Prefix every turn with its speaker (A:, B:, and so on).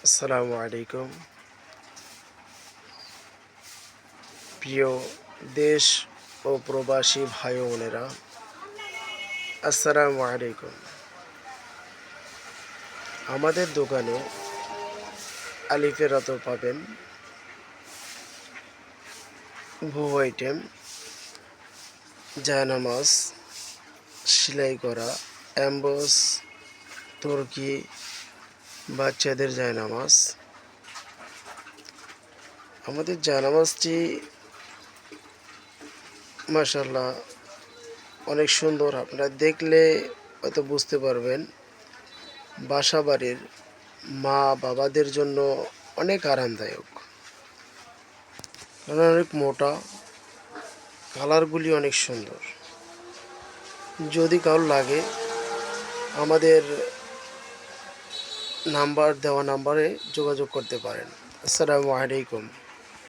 A: আসসালামু আলাইকুম। প্রিয় দেশ ও প্রবাসী ভাই ও বোনেরা, আসসালামু আলাইকুম। আমাদের দোকানে আলিফের আতর পাবেন, বহু আইটেম, জায়নামাজ, সেলাই করা, অ্যাম্বস, তুর্কি, বাচ্চাদের জায়নামাজ। আমাদের জায়নামাজটি মাশাআল্লাহ অনেক সুন্দর। আপনারা দেখলে হয়তো বুঝতে পারবেন। বাসা বাড়ির মা বাবাদের জন্য অনেক আরামদায়ক, কারণ অনেক মোটা, কালারগুলি অনেক সুন্দর। যদি কারো লাগে আমাদের দেওয়া নাম্বারে যোগাযোগ করতে পারেন। আসসালামু আলাইকুম।